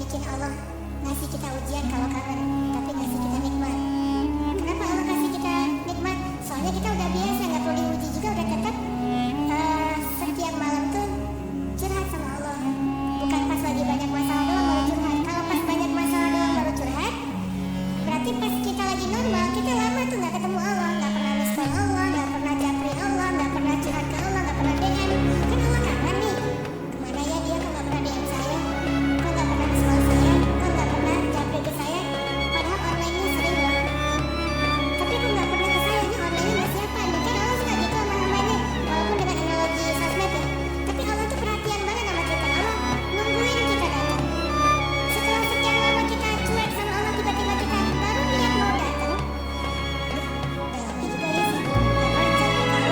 yakin Allah ngasih kita ujian kalau kangen, tapi ngasih kita nikmat. Kenapa Allah kasih kita nikmat? Soalnya kita udah biasa, nggak perlu diuji juga, udah tetap setiap malam tuh curhat sama Allah. Bukan pas lagi banyak masalah doang baru curhat. Kalau pas banyak masalah doang baru curhat, berarti pas kita lagi normal, kita lama tuh nggak ketemu Allah, nggak pernah miss call Allah, nggak pernah japri Allah, nggak pernah curhat ke Allah, nggak pernah DM. Kan Allah kangen nih, kemana ya dia, kok nggak pernah DM saya, kok nggak pernah miss call saya, kok nggak pernah japri ke saya, padahal online-nya sering loh. Tapi kok nggak pernah ke saya, ini online-nya masih apa nih? Kan Allah suka gitu sama hambanya, walaupun dengan analogi sosmed ya. Tapi Allah tuh perhatian banget sama kita, Allah nungguin kita datang. Setelah sekian lama kita cuek sama Allah, tiba-tiba kita baru niat mau datang. Dalamnya juga ya sih,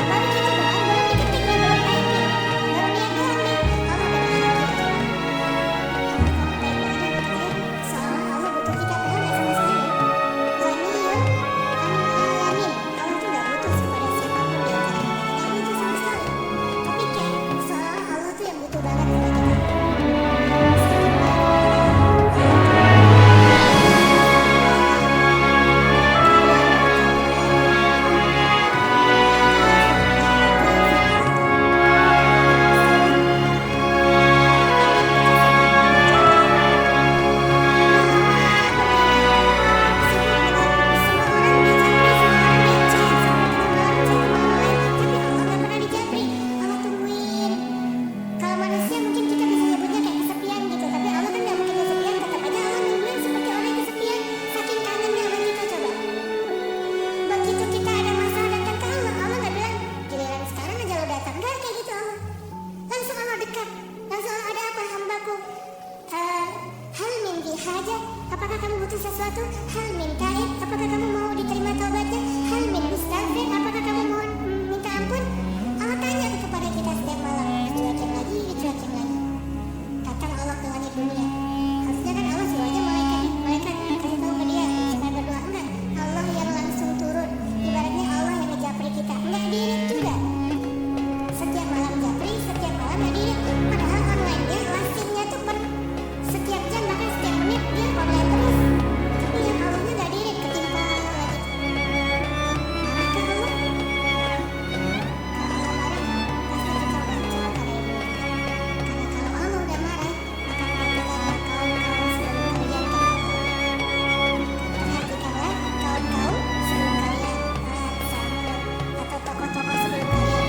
baru gitu doang, belum diketiknya, belum typing, baru niat doang nih. Allah udah bahagia. Kamu baik banget ya butuh dia, seolah Allah butuh kita, padahal nggak sama sekali. Ghaniyun alamin, Allah tuh nggak butuh kepada siapapun di antara kita, nggak butuh sama sekali. Tapi kayak seolah Allah tuh yang butuh banget sama kita. Kalau manusia mungkin kita bisa nyebutnya kayak kesepian gitu, tapi Allah kan nggak mungkin kesepian, tetap aja Allah nungguin seperti orang yang kesepian, saking kangennya sama kita. Coba begitu kita ada masalah datang ke Allah, Allah nggak bilang giliran sekarang aja lo datang, nggak kayak gitu Allah. Langsung Allah dekat, langsung Allah, ada apa hambaku? Hal min bi hajat, apakah kamu butuh sesuatu? Hal min taib, apakah kamu mau diterima taubatnya? Hal min mustaghfir, apakah kamu mau minta ampun? Allah tanya tuh kepada kita setiap malam, dicuekin lagi. Datang Allah ke langit dunia. Harusnya kan Allah suruh aja malaikat kasih tahu ke dia supaya berdoa, enggak. Allah yang langsung turun. Ibaratnya Allah yang ngejapri kita, enggak diirit juga. Setiap malam japri, setiap malam nggak diirit. Padahal online-nya, lastingnya tuh per setiap jam, bahkan setiap menit dia online terus. Tapi yang Allahnya nggak diirit, ketimpa lagi. Marah ke Allah? Kalau Allah marah, pasti kita udah celaka dari dulu. Karena kalau Allah udah marah, maka perhatikanlah kaum-kaum sebelum kalian kenal. Perhatikanlah kaum-kaum sebelum kalian Samud, atau tokoh-tokoh sebelum kalian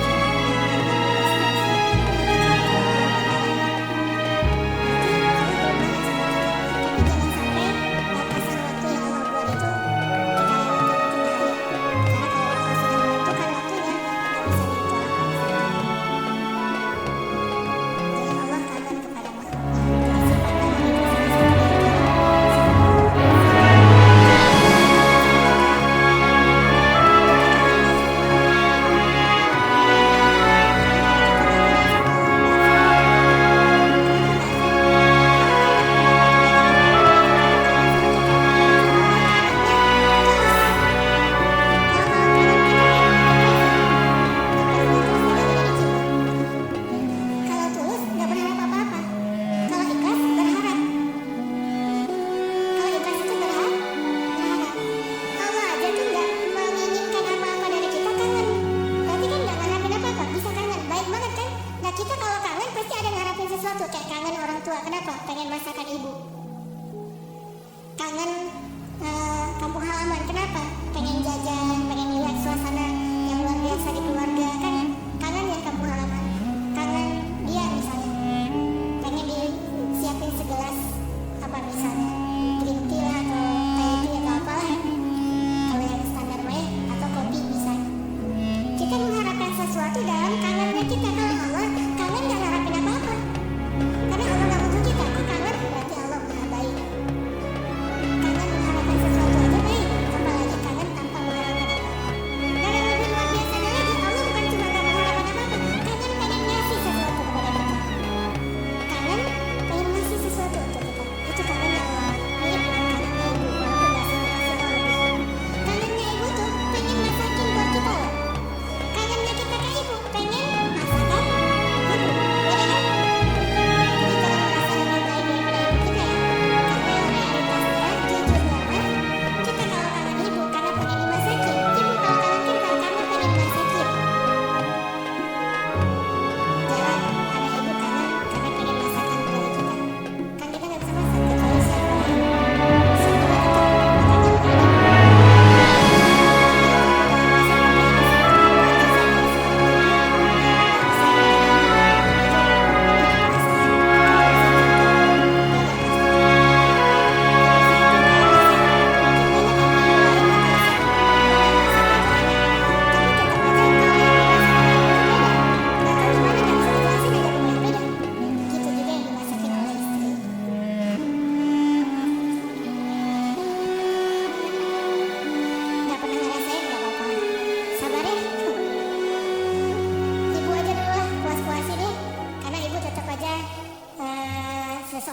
kalau tulus nggak berharap apa-apa. Kalau ikhlas berharap. Kalau ikhlas itu berharap. Allah aja tuh nggak menginginkan apa-apa dari kita, kangen. Berarti kan nggak ngarapin apa-apa, bisa kangen. Baik banget kan? Nah kita kalau kangen pasti ada ngarapin sesuatu. Kayak kangen orang tua, kenapa? Pengen masakan ibu. Kangen kampung halaman, kenapa? Pengen jajan, pengen lihat suasana yang luar biasa di keluarga, kan? Kangen yang kampung halaman. Kangen dia misalnya, pengen disiapin segelas apa misalnya, green tea lah atau teh tea atau apalah. Kalau yang standar mah ya, atau kopi misalnya. Kita mengharapkan sesuatu dalam kangennya kita. Kalau Allah kangen nggak ngarapin apa-apa, karena Allah nggak butuh kita. Kok kangen? Berarti Allah maha baik. Kangen mengharapkan sesuatu aja baik, apalagi kangen tanpa mengharapkan apa-apa. Dan yang lebih luar biasanya lagi, Allah bukan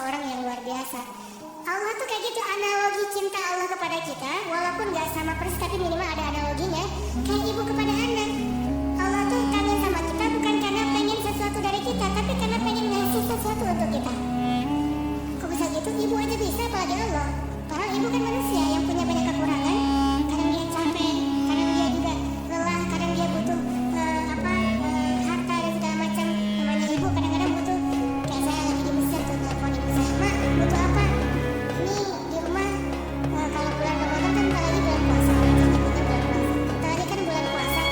seseorang yang luar biasa. Allah tuh kayak gitu, analogi cinta Allah kepada kita, walaupun gak sama persis tapi minimal ada analoginya. Kayak ibu kepada anak. Allah tuh kangen sama kita bukan karena pengen sesuatu dari kita, tapi karena pengen ngasih sesuatu untuk kita. Kok bisa gitu? Ibu aja bisa, apalagi Allah. Padahal ibu kan manusia yang punya banyak kekurangan. Kadang dia capek, kadang dia juga lelah, kadang dia butuh harta dan segala macam. Namanya ibu kadang-kadang butuh. Kayak saya lagi di Mesir tuh, telepon ibu saya, "Mak, butuh apa? Nih di rumah kalau bulan Ramadan kan apalagi bulan puasa, orang kan nyebutnya bulan puasa. Tadi kan bulan puasa,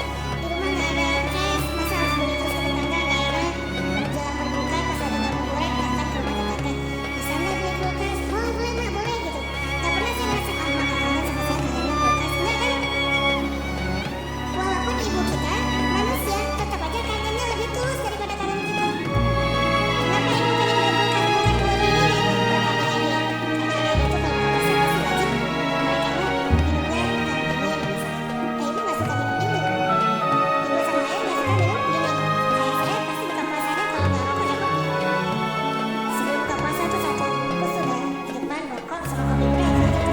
di rumah nggak ada cash, masa harus beli terus ke tetangga, nggak enak. Menjelang berbuka pas lagi ngabuburit datang ke rumah tetangga, bisa nggak beli kulkas? Oh boleh mak, boleh gitu. Nggak pernah saya ngerasa mak kangen sama saya kangennya kulkas, enggak kan? Walaupun ibu kita manusia, tetap aja kangennya lebih tulus daripada kangen kita. Kenapa ibu pengen beli kulkas? Bukan buat ini deh, buat anaknya dia. Karena anak itu kalau buka puasa pasti wajib mereka mah minumnya yang dingin misalnya. Ibu nggak suka minum dingin. Ibu sama ayah nggak suka minum dingin. Kayak saya pasti buka puasanya kalau nggak rokok ya kopi. Sebelum buka puasa tuh satu bungkus sudah di depan rokok sama kopi udah aja gitu.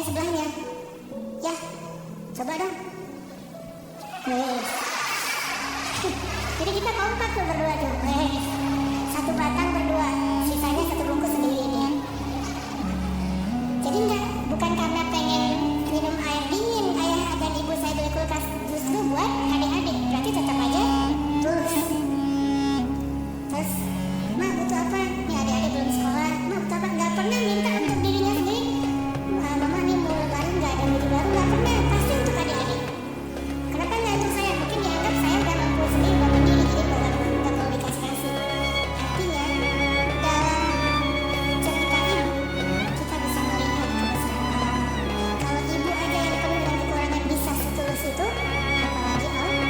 Nggak ada yang coba dong. Jadi kita kompak tuh berdua tuh. Satu batang berdua, sisanya satu bungkus sendiri nih. Jadi bukan karena pengen minum air dingin ayah dan ibu saya beli kulkas, justru buat adik-adik. Berarti tetap aja tulus. Terus, mak butuh apa? Nih adik-adik belum sekolah. Mak butuh apa? Nggak pernah minta untuk dirinya sendiri. Mama nih mau lebaran nggak ada baju baru, nggak pernah. Pasti untuk adik-adik. Kenapa nggak untuk saya? Mungkin dianggap saya udah mampu sendiri, udah mandiri, jadi nggak perlu dikasih-kasih. Artinya dalam cerita ibu kita bisa melihat kebesaran Allah. Kalau ibu aja yang penuh dengan kekurangan bisa setulus itu, apalagi Allah.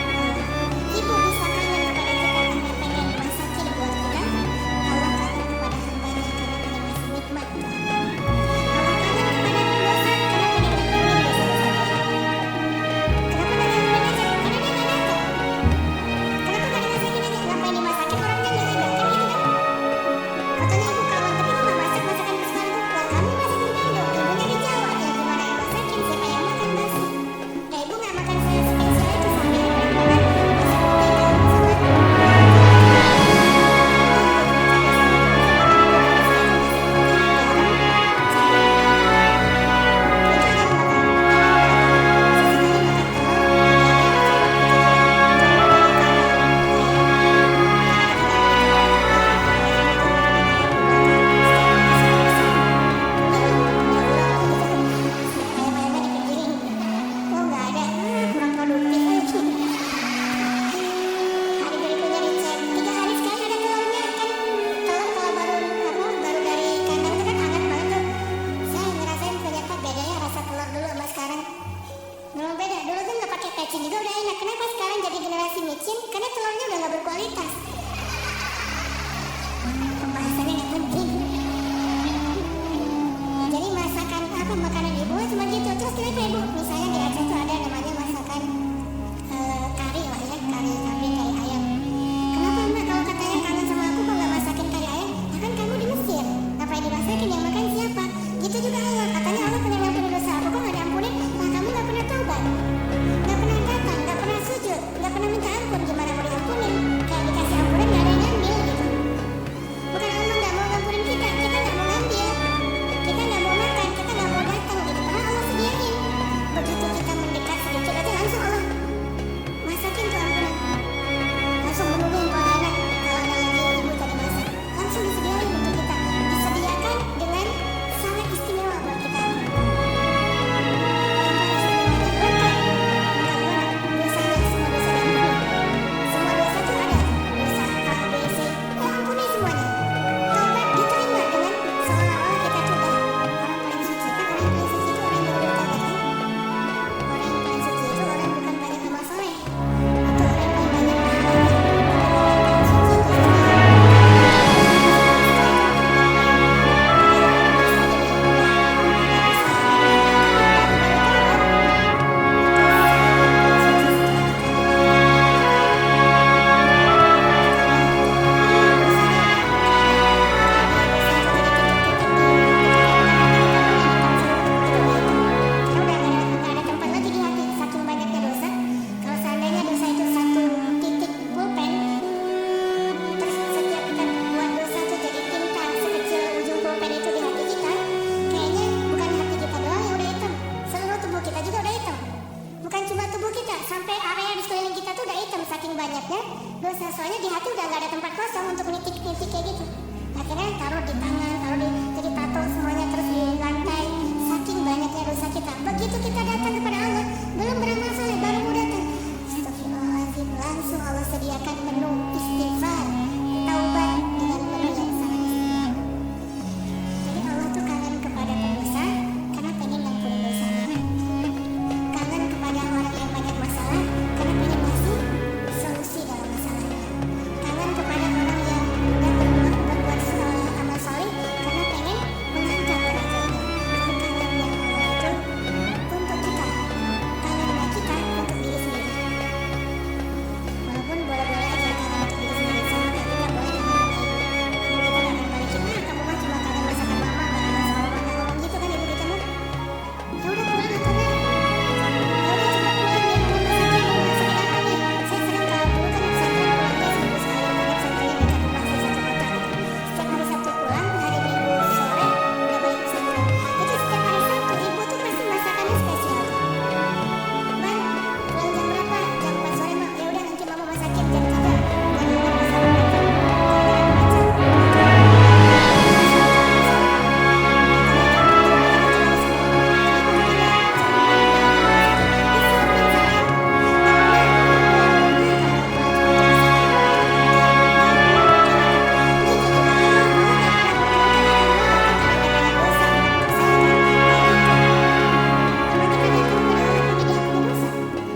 Ibu bisa kangen kepada kita karena pengen masakin buat kita. Allah kangen kepada hambanya karena pengen ngasih nikmat buat kita. Allah kangen kepada pendosa karena pengen ngampunin dosa-dosa kita. Kenapa nggak ngampunin aja? Karena dia nggak datang. Kenapa nggak dimasakin aja? Ngapain dimasakin, orangnya nggak ada, kan gitu kan? Katanya ibu kawan, tapi kok nggak masak masakan kesukaan ibu? Lah kami masakin kan dong, ibunya di Jawa, ya gimana yang masakin, siapa yang makan basi? Nah ibu nggak makan saya spesial itu sampai orang makan masak ayam-ayamnya dipikirin. Oh nggak ada, kurang produktif. Hari berikutnya dicek, 3 hari sekali ada telurnya kan. Telur kalau baru dari kandang itu kan hangat banget tuh. Saya ngerasain ternyata bedanya rasa telur dulu sama sekarang. Memang beda, dulu tuh nggak pakai pecin juga udah enak. Kenapa sekarang jadi generasi micin? Karena telurnya udah nggak berkualitas. Pembahasannya nggak penting. Jadi masakan makanan ibu cuma gitu. Terus kenapa ibu? Misalnya di Aceh tuh ada namanya masakan kari lah ya, kari kambing, kari ayam. Kenapa mak kalau katanya kangen sama aku kok nggak masakin kari ayam? Nah kan kamu di Mesir, ngapain dimasakin, yang makan siapa? Gitu juga Allah, katanya Allah pengen ngampunin dosa aku, kok nggak diampunin? Nah kamu nggak pernah taubat, nggak pernah datang, nggak pernah sujud, nggak pernah minta ampun, gimana mau diampunin? Kayak dikasih soalnya di hati udah nggak ada tempat kosong untuk nitik-nitik kayak gitu. Akhirnya taruh di tangan, taruh di jadi tato semuanya, terus di lantai. Saking banyaknya dosa kita. Begitu kita datang kepada Allah, belum beramal soleh, baru mau datang, astagfirullahaladzim, langsung Allah sediakan menu istighfar, taubat dengan menu yang sangat istimewa. Jadi Allah tuh kangen kepada pendosa karena pengen ngampuni dosanya. Kangen kepada orang yang banyak masalah karena pengen ngasih solusi dalam masalahnya. Kangen kepada orang yang udah berbuat amal soleh karena pengen mengangkat derajatnya. Jadi kangennya Allah itu untuk kita, kangennya kita untuk diri sendiri. Walaupun boleh-boleh aja kangen untuk diri sendiri, sama kayak kita boleh kangen sama ibu. Ibu kita gak akan balikin, kamu mah cuma kangen masakan mama, gak kangen sama mama, gak ngomong gitu kan ibu kita mah. Ya udah pulang atau enggak? Ya udah cepat pulang, biar mama masakin, mau masakin apa nih? Saya sering kalau dulu kan pesantren pulangnya seminggu sekali, karena pesantrennya dekat rumah sih, satu kota gitu. Setiap hari Sabtu pulang, hari Minggu sore udah balik pesantren. Itu setiap hari Sabtu ibu tuh pasti masakannya spesial. Bang, pulang jam berapa? Jam 4 sore mah. Ya udah nanti mama masakin jam 3. Biar mama bisa makan.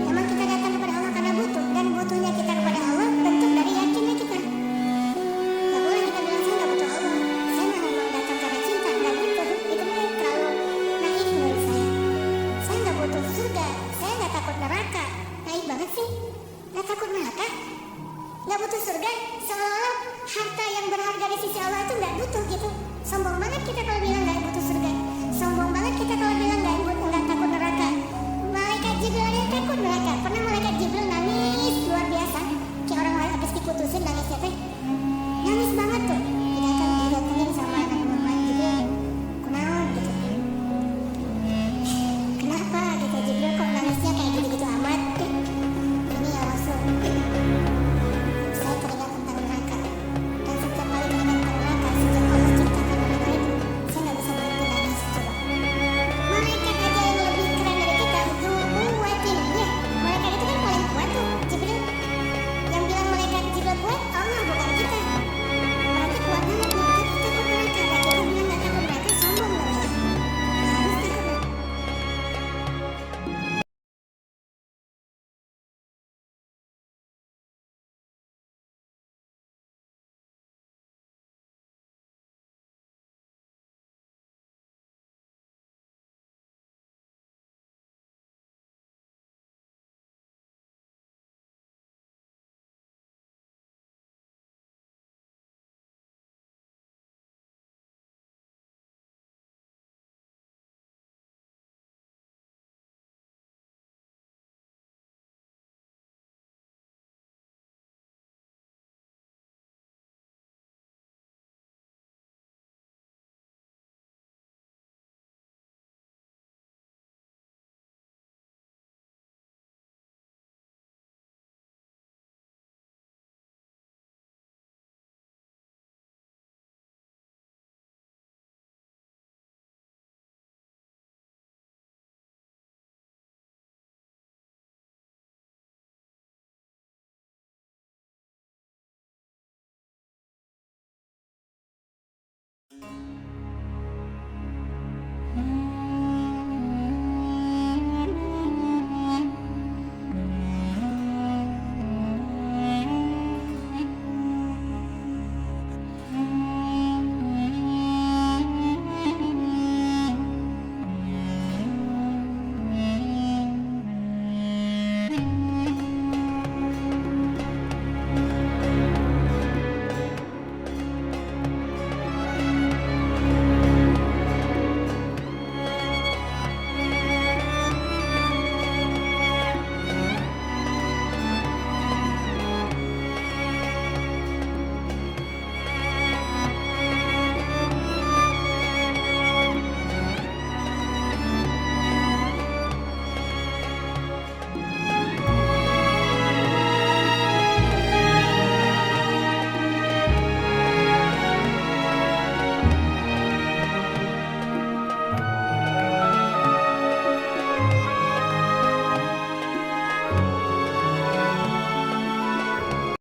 Emang kita datang kepada Allah karena butuh, dan butuhnya kita kepada Allah bentuk dari yakinnya kita. Gak boleh kita bilang saya gak butuh Allah, saya memang datang karena cinta, gak gitu. Itu mah terlalu naif menurut saya. Saya gak butuh surga, saya gak takut neraka. Naif banget sih, gak takut neraka, gak butuh surga, seolah harta yang berharga di sisi Allah itu gak butuh gitu. Sombong banget kita kalau bilang gak butuh surga. Sombong banget kita kalau bilang gak takut neraka. Malaikat Jibril aja takut neraka. Pernah malaikat Jibril nangis luar biasa, kayak orang habis diputusin nangisnya teh. Nangis banget tuh. Didatengin sama anak Muhammad Jibril. Kunaon gitu. Kenapa gitu Jibril kok nangisnya kayak gitu-gitu amat? Ini ya Rasul, saya teringat tentang neraka. Dan setiap kali teringat tentang neraka, sejak Allah ciptakan neraka itu, saya nggak bisa berhenti nangis. Coba. Malaikat aja yang lebih keren dari kita, Zubuwatin. Ya, malaikat itu kan paling kuat tuh, Jibril. Yang bilang malaikat Jibril kuat, Allah bukan kita. Berarti kuat banget nih, kita takut neraka. Dan kita bilang nggak takut neraka, sombong namanya. Harus takut.